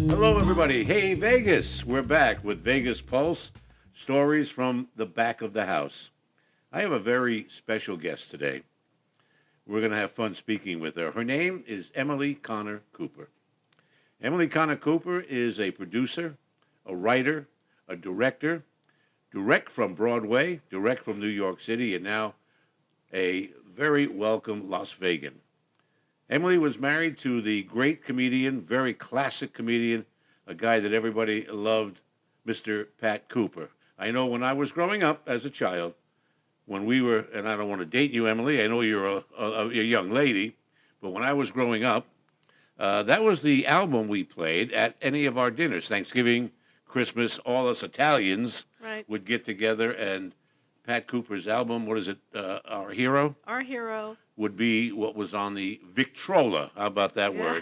Hello, everybody. Hey, Vegas. We're back with Vegas Pulse, stories from the back of the house. I have a very special guest today. We're going to have fun speaking with her. Her name is Emily Connor Cooper. Emily Connor Cooper is a producer, a writer, a director, direct from Broadway, direct from New York City, and now a very welcome Las Vegan. Emily was married to the great comedian, very classic comedian, a guy that everybody loved, Mr. Pat Cooper. I know when I was growing up as a child, when we were, and I don't want to date you, Emily, I know you're a young lady, but when I was growing up, that was the album we played at any of our dinners, Thanksgiving, Christmas, all us Italians would get together, and Pat Cooper's album, what is it, Our Hero? Our Hero. Would be what was on the Victrola. How about that word?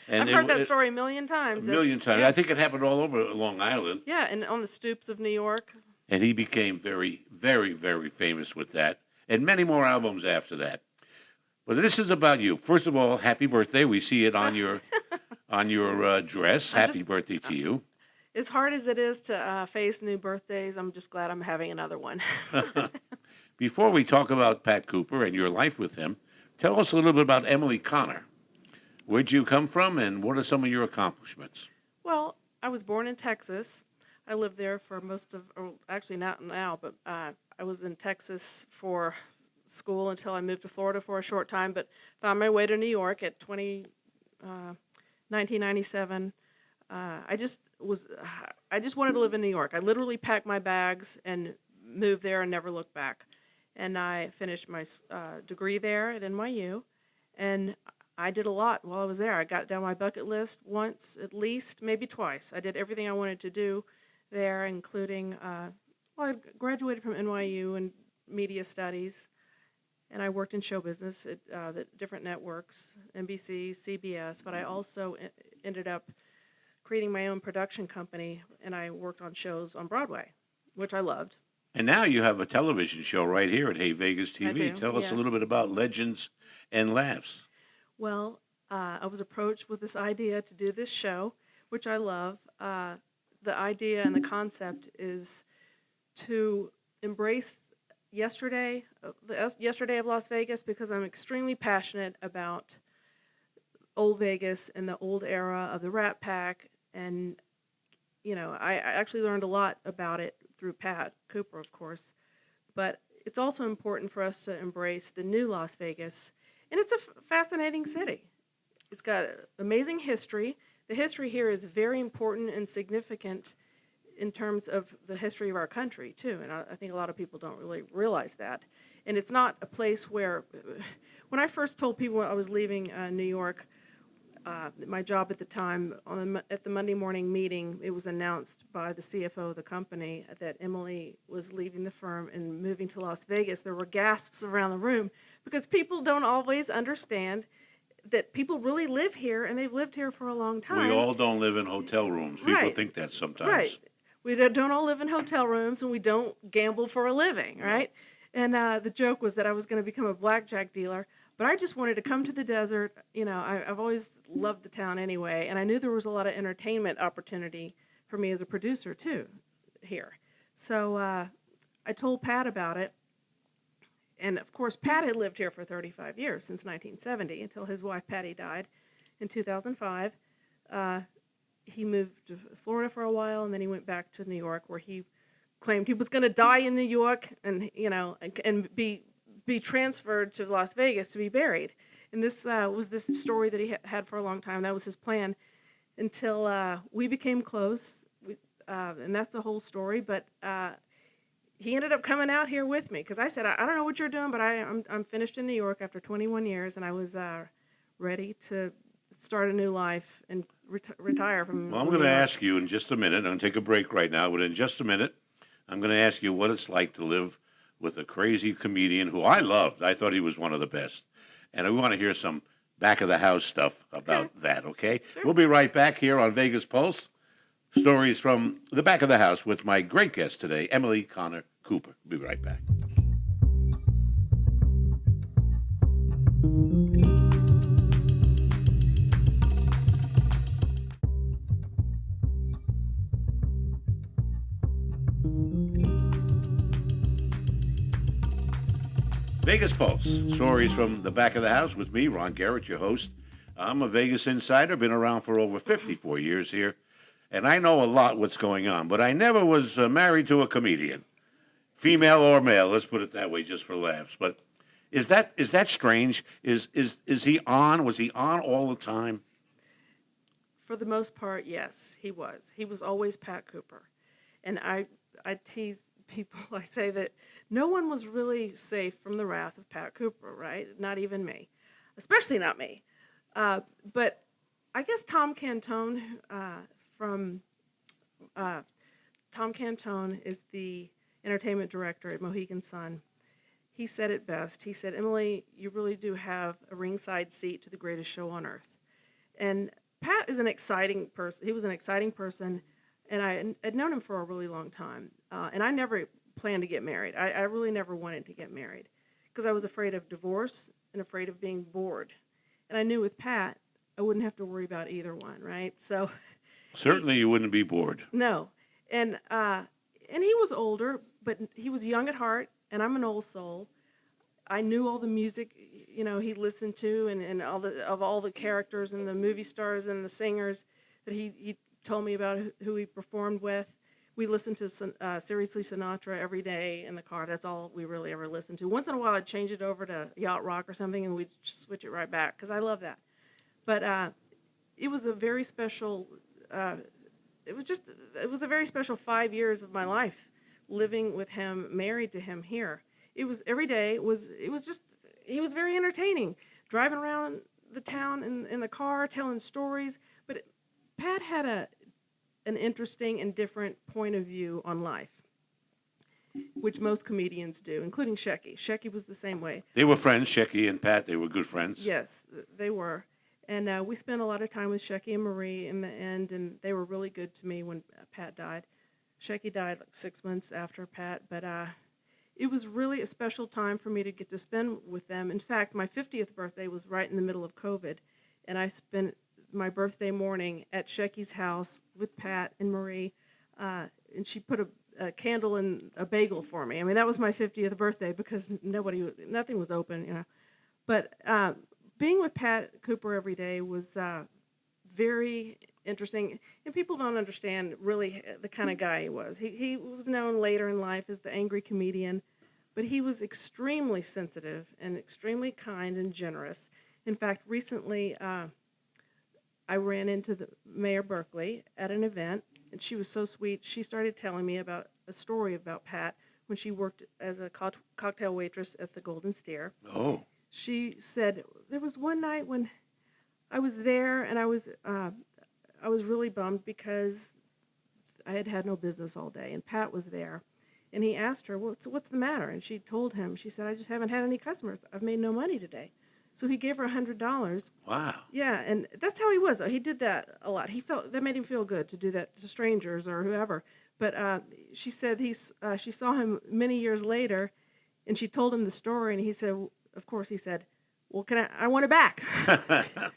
And I've heard that story a million times. A million times. Yeah. I think it happened all over Long Island. Yeah, and on the stoops of New York. And he became very, very, very famous with that, and many more albums after that. But this is about you. First of all, happy birthday. We see it on your dress. Happy birthday to you. As hard as it is to face new birthdays, I'm just glad I'm having another one. Before we talk about Pat Cooper and your life with him, tell us a little bit about Emily Connor. Where'd you come from, and what are some of your accomplishments? Well, I was born in Texas. I lived there for most of, or actually not now, but I was in Texas for school until I moved to Florida for a short time, but found my way to New York at 1997. I just wanted to live in New York. I literally packed my bags and moved there and never looked back. And I finished my degree there at NYU, and I did a lot while I was there. I got down my bucket list once, at least, maybe twice. I did everything I wanted to do there, including, I graduated from NYU in media studies, and I worked in show business at the different networks, NBC, CBS, but I also ended up creating my own production company, and I worked on shows on Broadway, which I loved. And now you have a television show right here at Hey Vegas TV. I do, Tell us yes. a little bit about Legends and Laughs. Well, I was approached with this idea to do this show, which I love. The idea and the concept is to embrace yesterday of Las Vegas, because I'm extremely passionate about old Vegas and the old era of the Rat Pack. And, I actually learned a lot about it through Pat Cooper, of course. But it's also important for us to embrace the new Las Vegas. And it's a fascinating city. It's got amazing history. The history here is very important and significant in terms of the history of our country, too. And I think a lot of people don't really realize that. And it's not a place where, when I first told people I was leaving New York, my job at the time, at the Monday morning meeting, it was announced by the CFO of the company that Emily was leaving the firm and moving to Las Vegas. There were gasps around the room because people don't always understand that people really live here, and they've lived here for a long time. We all don't live in hotel rooms. People Right. think that sometimes. Right. We don't all live in hotel rooms, and we don't gamble for a living, right? And the joke was that I was going to become a blackjack dealer, but I just wanted to come to the desert. I've always loved the town anyway, and I knew there was a lot of entertainment opportunity for me as a producer, too, here. So I told Pat about it, and, of course, Pat had lived here for 35 years, since 1970, until his wife, Patty, died in 2005. He moved to Florida for a while, and then he went back to New York, where he claimed he was going to die in New York and be transferred to Las Vegas to be buried. And this was this story that he had for a long time. That was his plan until we became close, and that's the whole story. But he ended up coming out here with me because I said, I don't know what you're doing, but I'm finished in New York after 21 years, and I was ready to start a new life and retire from. Well, I'm going to ask you in just a minute. I'm going to take a break right now, but in just a minute, I'm going to ask you what it's like to live with a crazy comedian who I loved. I thought he was one of the best. And we want to hear some back of the house stuff about that, okay? Sure. We'll be right back here on Vegas Pulse. Stories from the back of the house with my great guest today, Emily Connor Cooper. We'll be right back. Vegas Pulse, stories from the back of the house with me, Ron Garrett, your host. I'm a Vegas insider, been around for over 54 years here, and I know a lot what's going on, but I never was married to a comedian, female or male, let's put it that way just for laughs. But is that strange? Is he on? Was he on all the time? For the most part, yes, he was. He was always Pat Cooper. And I tease people, I say that no one was really safe from the wrath of Pat Cooper, right? Not even me, especially not me. But I guess Tom Cantone Tom Cantone is the entertainment director at Mohegan Sun. He said it best. He said, "Emily, you really do have a ringside seat to the greatest show on earth." And Pat is an exciting person. He was an exciting person, and I'd known him for a really long time. And I never planned to get married. I really never wanted to get married because I was afraid of divorce and afraid of being bored. And I knew with Pat, I wouldn't have to worry about either one, right? So Certainly you wouldn't be bored. no. And he was older, but he was young at heart, and I'm an old soul. I knew all the music, he listened to, and all the characters and the movie stars and the singers that he told me about who he performed with. We listened to Seriously Sinatra every day in the car. That's all we really ever listened to. Once in a while, I'd change it over to yacht rock or something, and we'd switch it right back because I love that. But it was a very special. It was a very special 5 years of my life living with him, married to him here. It was every day. He was very entertaining, driving around the town in the car, telling stories. But Pat had an interesting and different point of view on life, which most comedians do, including Shecky. Shecky was the same way. They were friends, Shecky and Pat. They were good friends. Yes, they were. And we spent a lot of time with Shecky and Marie in the end, and they were really good to me when Pat died. Shecky died like 6 months after Pat, but it was really a special time for me to get to spend with them. In fact, my 50th birthday was right in the middle of COVID, and I spent my birthday morning at Shecky's house with Pat and Marie, and she put a candle and a bagel for me. I mean, that was my 50th birthday because nothing was open, But being with Pat Cooper every day was very interesting, and people don't understand really the kind of guy he was. He was known later in life as the angry comedian, but he was extremely sensitive and extremely kind and generous. In fact, recently I ran into the Mayor Berkeley at an event, and she was so sweet. She started telling me about a story about Pat when she worked as a cocktail waitress at the Golden Steer. Oh. She said, there was one night when I was there, and I was really bummed because I had had no business all day, and Pat was there. And he asked her, what's the matter? And she told him, she said, I just haven't had any customers. I've made no money today. So he gave her $100. Wow. Yeah, and that's how he was, though. He did that a lot. That made him feel good to do that to strangers or whoever. But she said she saw him many years later, and she told him the story, and he said, of course, he said, well, I want it back. That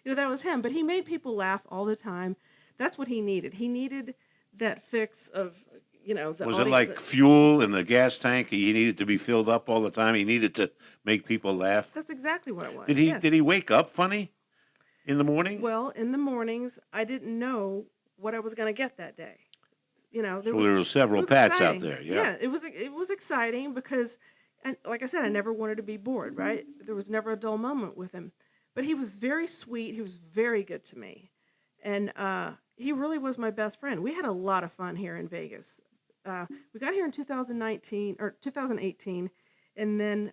was him. But he made people laugh all the time. That's what he needed. He needed that fix of, the Was it like fuel in the gas tank? He needed to be filled up all the time. He needed to make people laugh. That's exactly what it was. Did he wake up funny in the morning? Well, in the mornings, I didn't know what I was going to get that day. There were several Pats out there. Yeah, it was exciting because, and like I said, I never wanted to be bored. Right? There was never a dull moment with him. But he was very sweet. He was very good to me, and he really was my best friend. We had a lot of fun here in Vegas. We got here in 2018, and then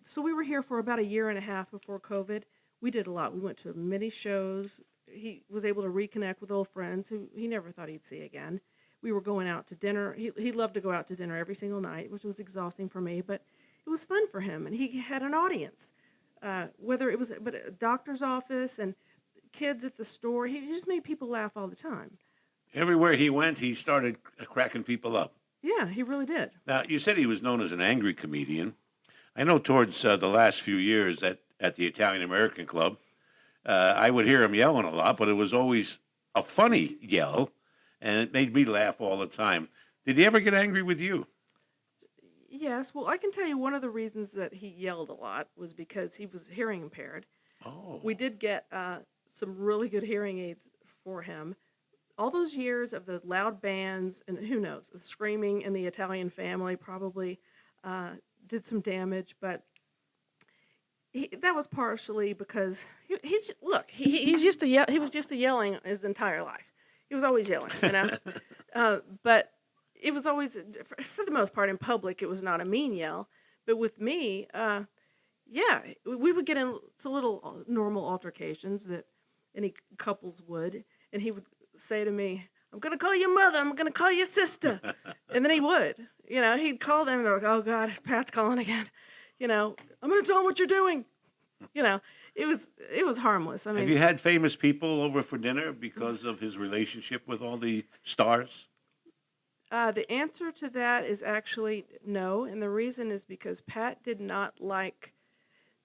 so we were here for about a year and a half before COVID. We did a lot. We went to many shows. He was able to reconnect with old friends who he never thought he'd see again. We were going out to dinner. He loved to go out to dinner every single night, which was exhausting for me, but it was fun for him, and he had an audience. Whether it was a doctor's office and kids at the store, he just made people laugh all the time. Everywhere he went, he started cracking people up. Yeah, he really did. Now, you said he was known as an angry comedian. I know towards the last few years at the Italian American Club, I would hear him yelling a lot, but it was always a funny yell, and it made me laugh all the time. Did he ever get angry with you? Yes, well, I can tell you one of the reasons that he yelled a lot was because he was hearing impaired. Oh, We did get some really good hearing aids for him. All those years of the loud bands and who knows, the screaming in the Italian family probably uh, did some damage, but that was partially because he's used to he was used to yelling his entire life. He was always yelling, you know. But it was always, for the most part, in public. It was not a mean yell, but with me, yeah, we would get into little normal altercations that any couples would, and he would say to me, "I'm gonna call you mother. I'm gonna call you sister," and then he would, you know, he'd call them. And they're like, "Oh God, Pat's calling again." You know, I'm gonna tell him what you're doing. You know, it was harmless. I have mean, you had famous people over for dinner because of his relationship with all the stars? the answer to that is actually no, and the reason is because Pat did not like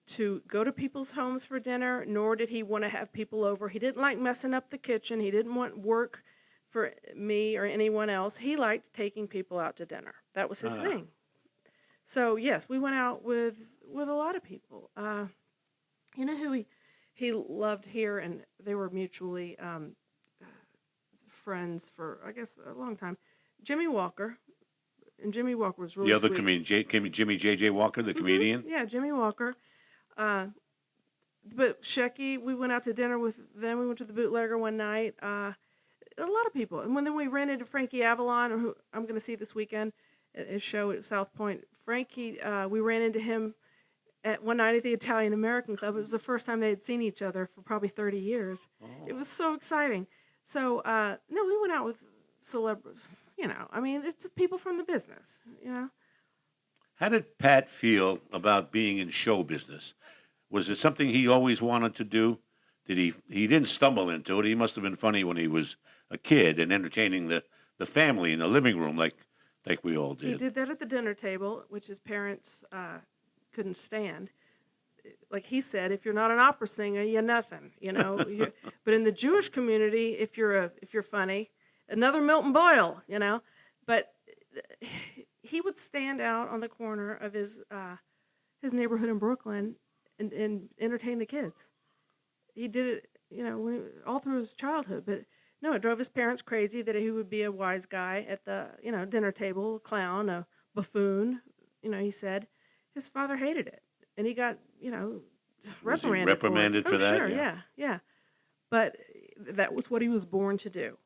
to go to people's homes for dinner, nor did he want to have people over. He didn't like messing up the kitchen. He didn't want work for me or anyone else. He liked taking people out to dinner. That was his Ah. thing. So yes, we went out with a lot of people. You know who he loved here, and they were mutually friends for I guess a long time. Jimmy Walker, and Jimmy Walker was really The other sweet. comedian, Jimmy J.J. Walker, the comedian. Yeah, Jimmy Walker. Uh, but Shecky, we went out to dinner with them. We went to the Bootlegger one night. A lot of people. And then we ran into Frankie Avalon, who I'm going to see this weekend at his show at South Point. Frankie, we ran into him at one night at the Italian American Club. It was the first time they had seen each other for probably 30 years. It was so exciting. So, no, we went out with celebrities. You know, I mean, it's people from the business, you know. How did Pat feel about being in show business? Was it something he always wanted to do? Did he didn't stumble into it. He must have been funny when he was a kid and entertaining the family in the living room like we all He did. did that at the dinner table, which his parents couldn't stand. Like he said, if you're not an opera singer, you're nothing, you know. But in the Jewish community, if you're funny, another Milton Boyle, you know. But he would stand out on the corner of his neighborhood in Brooklyn and entertain the kids. He did it, you know, all through his childhood. But no, it drove his parents crazy that he would be a wise guy at the, you know, dinner table, a clown, a buffoon. You know, he said his father hated it, and he got, you know, Was he reprimanded. reprimanded for Oh, that? sure, Yeah. yeah. But that was what he was born to do.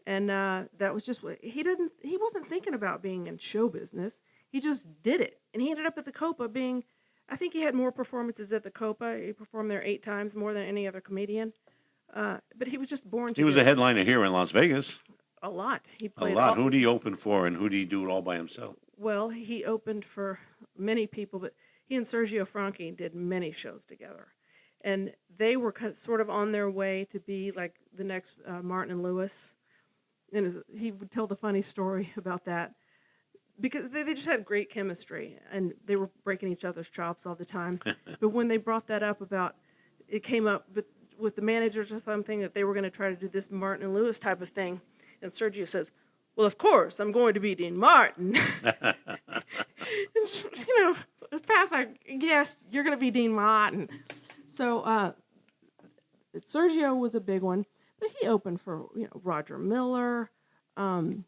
And that was just what he wasn't thinking about being in show business. He just did it. And he ended up at the Copa being, I think he had more performances at the Copa. He performed there 8 times, more than any other comedian. But he was just born to He was do a it. headliner here in Las Vegas. A lot. He A played lot. Who did he open for, and who did he do it all by himself? well, he opened for many people, but he and Sergio Franchi did many shows together. And they were sort of on their way to be like the next Martin and Lewis. And he would tell the funny story about that because they just had great chemistry and they were breaking each other's chops all the time. But when they brought that up about, it came up with the managers or something that they were going to try to do this Martin and Lewis type of thing. And Sergio says, "Well, of course, I'm going to be Dean Martin." And, you know, Pat's like, "Yes, you're going to be Dean Martin." So Sergio was a big one. But he opened for, you know, Roger Miller. Oh,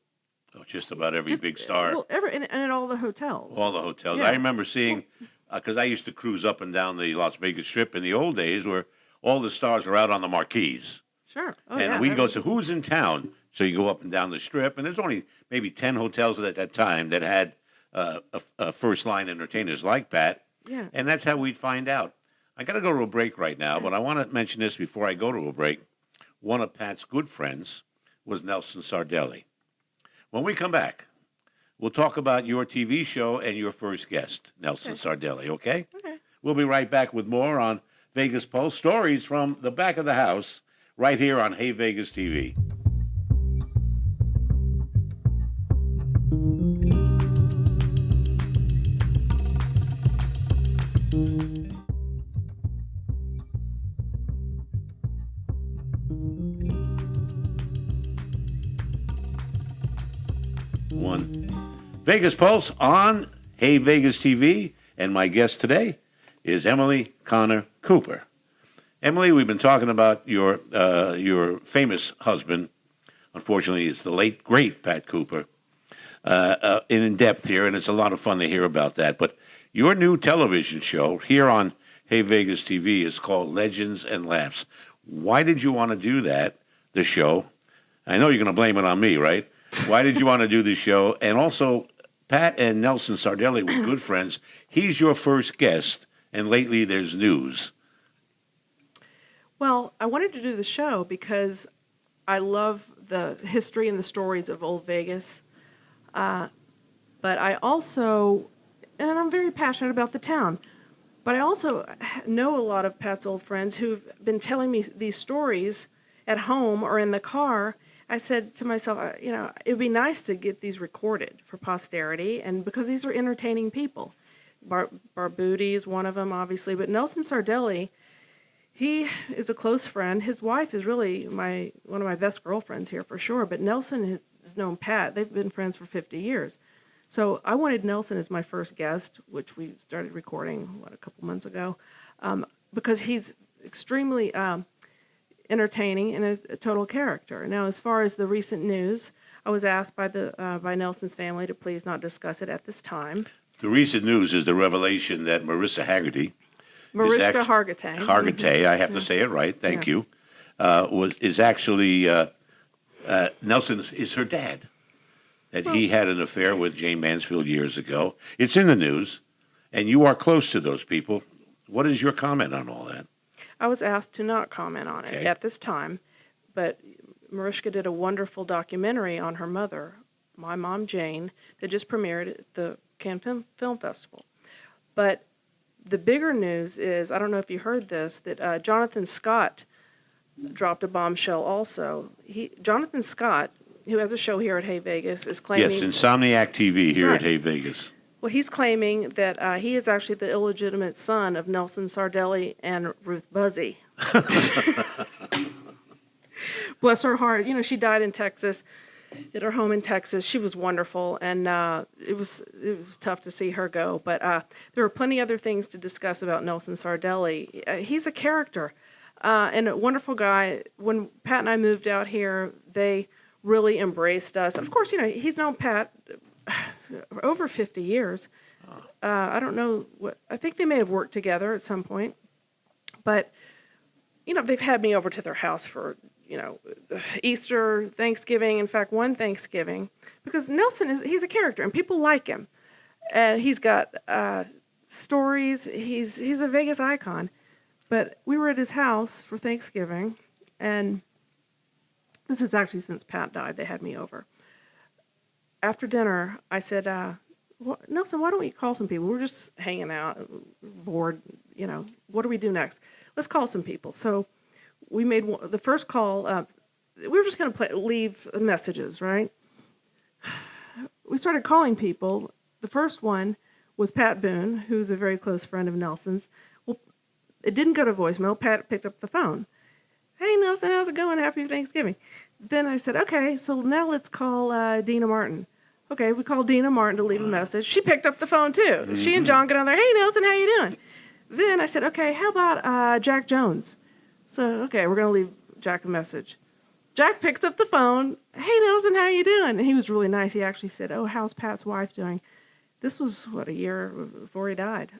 just about every Just, big star. Well, and at all the hotels. All the hotels. Yeah. I remember seeing, because I used to cruise up and down the Las Vegas Strip in the old days where all the stars were out on the marquees. Sure. Oh, And yeah. we'd go, so who's in town? So you go up and down the Strip, and there's only maybe 10 hotels at that time that had a first-line entertainers like Pat. Yeah. And that's how we'd find out. I got to go to a break right now, but I want to mention this before I go to a break. One of Pat's good friends was Nelson Sardelli. When we come back, we'll talk about your TV show and your first guest, Nelson Sardelli, okay? Okay. We'll be right back with more on Vegas Pulse, stories from the back of the house, right here on Hey Vegas TV. One. Vegas Pulse on Hey Vegas TV, and my guest today is Emily Connor Cooper. Emily, we've been talking about your famous husband. Unfortunately, it's the late great Pat Cooper. In depth here, and it's a lot of fun to hear about that. But your new television show here on Hey Vegas TV is called Legends and Laughs. Why did you want to do that? The show. I know you're going to blame it on me, right? Why did you want to do this show? And also, Pat and Nelson Sardelli were good friends. He's your first guest, and lately there's news. Well, I wanted to do the show because I love the history and the stories of Old Vegas. But I also, and I'm very passionate about the town, but I also know a lot of Pat's old friends who've been telling me these stories at home or in the car. I said to myself, it'd be nice to get these recorded for posterity, and because these are entertaining people. Barbuti is one of them, obviously, but Nelson Sardelli, he is a close friend. His wife is really one of my best girlfriends here for sure, but Nelson has known Pat. They've been friends for 50 years. So I wanted Nelson as my first guest, which we started recording, a couple months ago, because he's extremely entertaining and a total character. Now, as far as the recent news, I was asked by Nelson's family to please not discuss it at this time. The recent news is the revelation that Marissa Haggerty, Mariska Hargitay. Hargitay, I have to say it right. Thank you. Is actually Nelson is her dad. That he had an affair with Jane Mansfield years ago. It's in the news, and you are close to those people. What is your comment on all that? I was asked to not comment on it at this time, but Mariska did a wonderful documentary on her mother, my mom Jane, that just premiered at the Cannes Film Festival. But the bigger news is, I don't know if you heard this, that Jonathan Scott dropped a bombshell also. Jonathan Scott, who has a show here at Hey Vegas, is claiming... Yes, Insomniac TV here at Hey Vegas. Well, he's claiming that he is actually the illegitimate son of Nelson Sardelli and Ruth Buzzi. Bless her heart. She died in Texas, at her home in Texas. She was wonderful, and it was tough to see her go. But there were plenty other things to discuss about Nelson Sardelli. He's a character and a wonderful guy. When Pat and I moved out here, they really embraced us. Of course, he's known Pat over 50 years. I don't know I think they may have worked together at some point, but they've had me over to their house for Easter, Thanksgiving. In fact, one Thanksgiving, because he's a character and people like him, and he's got stories. He's a Vegas icon. But we were at his house for Thanksgiving, and this is actually since Pat died. They had me over. After dinner, I said, Nelson, why don't we call some people? We're just hanging out, bored, what do we do next? Let's call some people. So we made the first call. We were just going to leave messages, right? We started calling people. The first one was Pat Boone, who's a very close friend of Nelson's. Well, it didn't go to voicemail. Pat picked up the phone. Hey, Nelson, how's it going? Happy Thanksgiving. Then I said, okay, so now let's call Dina Martin. Okay, we called Dina Martin to leave a message. She picked up the phone, too. Mm-hmm. She and John got on there. Hey, Nelson, how you doing? Then I said, okay, how about Jack Jones? So, okay, we're going to leave Jack a message. Jack picks up the phone. Hey, Nelson, how you doing? And he was really nice. He actually said, oh, how's Pat's wife doing? This was, a year before he died.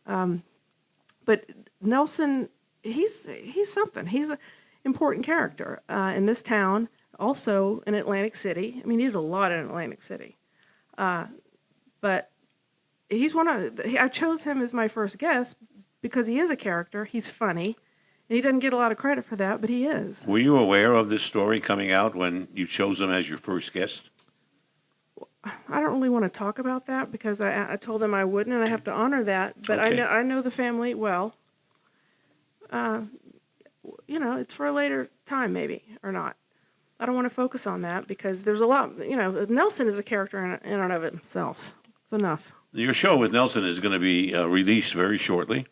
But Nelson, he's something. He's an important character in this town, also in Atlantic City. I mean, he did a lot in Atlantic City. But he's I chose him as my first guest because he is a character. He's funny. And he doesn't get a lot of credit for that, but he is. Were you aware of this story coming out when you chose him as your first guest? I don't really want to talk about that because I told them I wouldn't, and I have to honor that. But okay. I know the family well. It's for a later time, maybe, or not. I don't want to focus on that because there's a lot. Nelson is a character in and of himself. It's enough. Your show with Nelson is going to be released very shortly,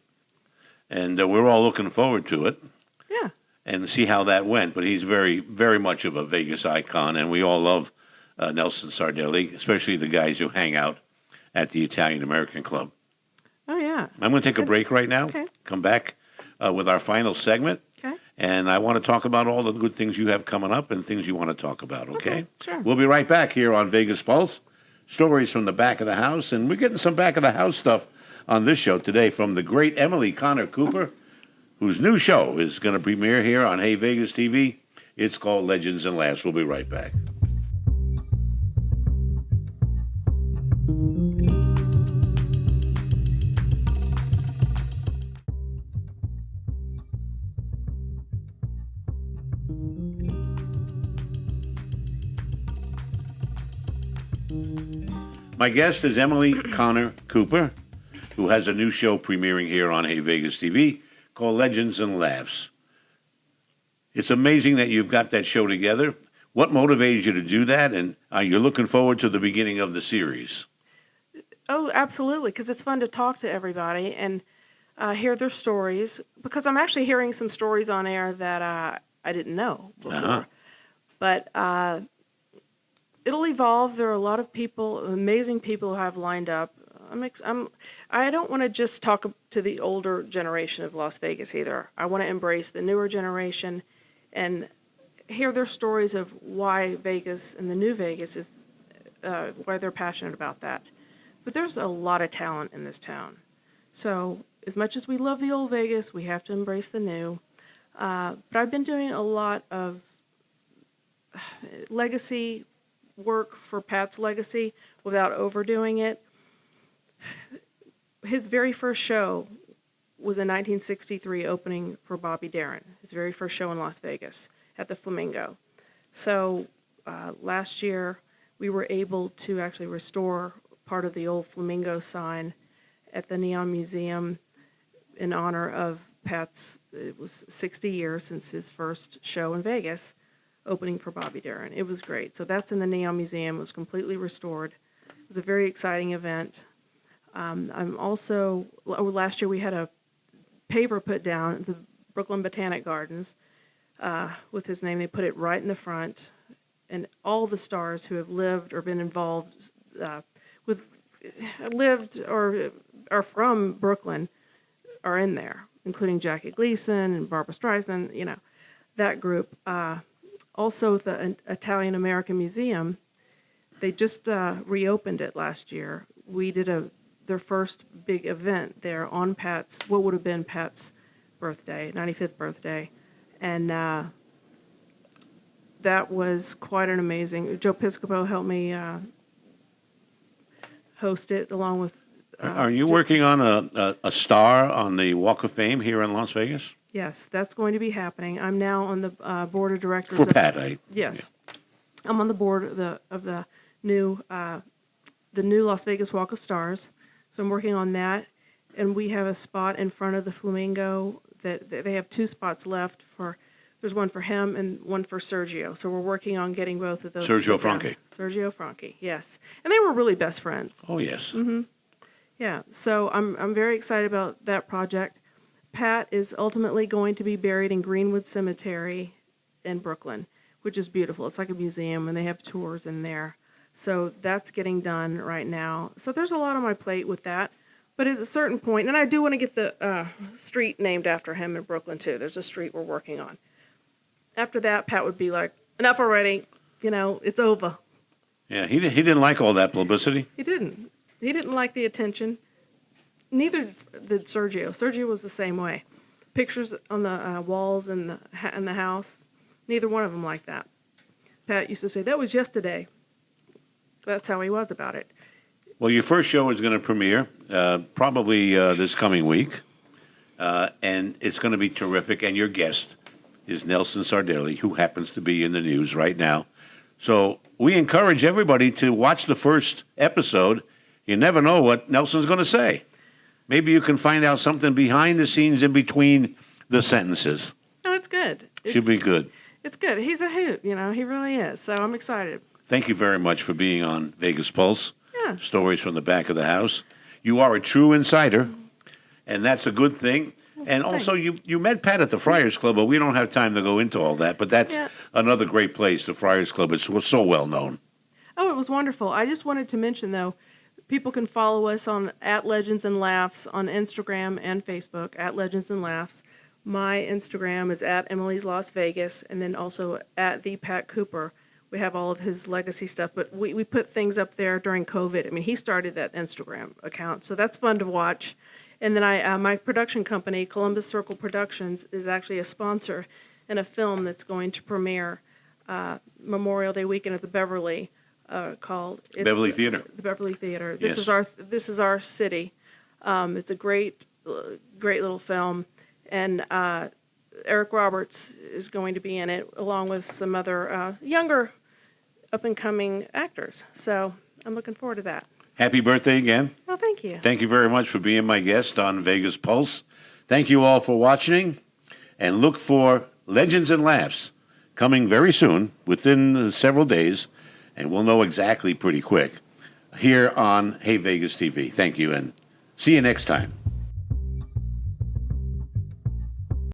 and we're all looking forward to it. Yeah. And see how that went. But he's very, very much of a Vegas icon, and we all love Nelson Sardelli, especially the guys who hang out at the Italian American Club. Oh, yeah. I'm going to take a break right now. Okay. Come back with our final segment. Okay. And I want to talk about all the good things you have coming up and things you want to talk about, okay? Sure. We'll be right back here on Vegas Pulse. Stories from the back of the house. And we're getting some back of the house stuff on this show today from the great Emily Connor Cooper, whose new show is going to premiere here on Hey Vegas TV. It's called Legends and Laughs. We'll be right back. My guest is Emily Connor Cooper, who has a new show premiering here on Hey Vegas TV called Legends and Laughs. It's amazing that you've got that show together. What motivated you to do that? And you're looking forward to the beginning of the series. Oh, absolutely, because it's fun to talk to everybody and hear their stories, because I'm actually hearing some stories on air that I didn't know before. Uh-huh. But it'll evolve. There are a lot of people, amazing people who have lined up. I don't want to just talk to the older generation of Las Vegas either. I want to embrace the newer generation and hear their stories of why Vegas and the new Vegas is, why they're passionate about that. But there's a lot of talent in this town. So as much as we love the old Vegas, we have to embrace the new. But I've been doing a lot of legacy work for Pat's legacy without overdoing it. His very first show was in 1963 opening for Bobby Darin, his very first show in Las Vegas at the Flamingo. So last year we were able to actually restore part of the old Flamingo sign at the Neon Museum in honor of Pat's, it was 60 years since his first show in Vegas, opening for Bobby Darin. It was great. So that's in the Neon Museum. It was completely restored. It was a very exciting event. I'm also, last year we had a paver put down at the Brooklyn Botanic Gardens with his name. They put it right in the front. And all the stars who have lived or been involved lived or are from Brooklyn are in there, including Jackie Gleason and Barbara Streisand, that group. Also, the Italian American Museum, they just reopened it last year. We did their first big event there on Pat's, what would have been Pat's birthday, 95th birthday. And that was quite an amazing, Joe Piscopo helped me host it along with... Are you working on a star on the Walk of Fame here in Las Vegas? Yes, that's going to be happening. I'm now on the board of directors. For Pat, Yes. Yeah. I'm on the board of the new Las Vegas Walk of Stars. So I'm working on that. And we have a spot in front of the Flamingo that they have two spots left for. There's one for him and one for Sergio. So we're working on getting both of those. Sergio Franchi. Sergio Franchi, yes. And they were really best friends. Oh, yes. Mm-hmm. Yeah. So I'm very excited about that project. Pat is ultimately going to be buried in Greenwood Cemetery in Brooklyn, which is beautiful. It's like a museum, and they have tours in there. So that's getting done right now. So there's a lot on my plate with that. But at a certain point, and I do want to get the street named after him in Brooklyn, too. There's a street we're working on. After that, Pat would be like, enough already. It's over. Yeah, he didn't like all that publicity. He didn't. He didn't like the attention. Neither did Sergio. Sergio was the same way. Pictures on the walls in the house, neither one of them liked that. Pat used to say, that was yesterday. That's how he was about it. Well, your first show is going to premiere probably this coming week, and it's going to be terrific. And your guest is Nelson Sardelli, who happens to be in the news right now. So we encourage everybody to watch the first episode. You never know what Nelson's going to say. Maybe you can find out something behind the scenes in between the sentences. No, it's good. Should be good. It's good. He's a hoot, he really is. So I'm excited. Thank you very much for being on Vegas Pulse. Yeah. Stories from the back of the house. You are a true insider, and that's a good thing. And also, you met Pat at the Friars Club, but we don't have time to go into all that. But that's another great place, the Friars Club. It's so well known. Oh, it was wonderful. I just wanted to mention, though, People can follow us on @Legends and Laughs on Instagram and Facebook, @Legends and Laughs. My Instagram is @Emily's Las Vegas, and then also @The Pat Cooper. We have all of his legacy stuff, but we put things up there during COVID. I mean, he started that Instagram account, so that's fun to watch. And then my production company, Columbus Circle Productions, is actually a sponsor in a film that's going to premiere Memorial Day weekend at the Beverly, called Beverly Theater. The Beverly Theater. Yes. This is our city. It's a great little film, and Eric Roberts is going to be in it, along with some other younger, up-and-coming actors. So I'm looking forward to that. Happy birthday again. Oh, thank you. Thank you very much for being my guest on Vegas Pulse. Thank you all for watching, and look for Legends and Laughs coming very soon, within several days, and we'll know exactly pretty quick, here on Hey Vegas TV. Thank you, and see you next time.